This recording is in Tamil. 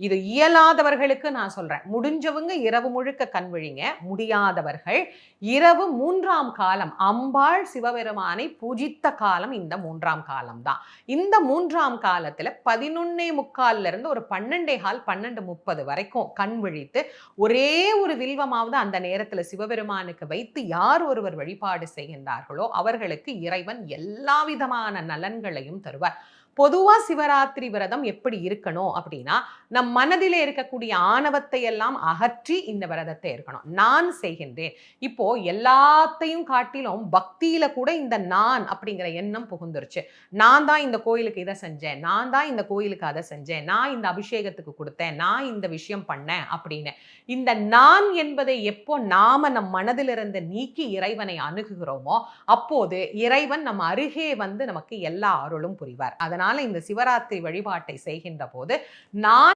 இது இயலாதவர்களுக்கு நான் சொல்றேன். முடிஞ்சவங்க இரவு முழுக்க கண் விழிங்க. முடியாதவர்கள் இரவு 3ஆம் காலம் அம்பாள் சிவபெருமானை பூஜித்த காலம் இந்த 3ஆம் காலம் தான். இந்த 3ஆம் காலத்துல 11:45 இருந்து ஒரு 12:15 12:30 வரைக்கும் கண் விழித்து ஒரே ஒரு வில்வமாவது அந்த நேரத்துல சிவபெருமானுக்கு வைத்து யார் ஒருவர் வழிபாடு செய்கின்றார்களோ அவர்களுக்கு இறைவன் எல்லா விதமான நலன்களையும் தருவார். பொதுவா சிவராத்திரி விரதம் எப்படி இருக்கணும் அப்படின்னா, நம் மனதிலே இருக்கக்கூடிய ஆணவத்தை எல்லாம் அகற்றி இந்த விரதத்தை இருக்கணும். நான் செய்கின்றேன். இப்போ எல்லாத்தையும் காட்டிலும் பக்தியில கூட இந்த நான் அப்படிங்கிற எண்ணம் புகுந்துருச்சு. நான் தான் இந்த கோயிலுக்கு இதை செஞ்சேன், நான் தான் இந்த கோயிலுக்கு அதை செஞ்சேன், நான் இந்த அபிஷேகத்துக்கு கொடுத்தேன், நான் இந்த விஷயம் பண்ணேன் அப்படின்னு. இந்த நான் என்பதை எப்போ நாம நம் மனதிலிருந்து நீக்கி இறைவனை அணுகுகிறோமோ அப்போது இறைவன் நம் அருகே வந்து நமக்கு எல்லா அருளும் புரிவார். அதனால இந்த சிவராத்திரி வழிபாட்டை செய்கின்ற போது நான்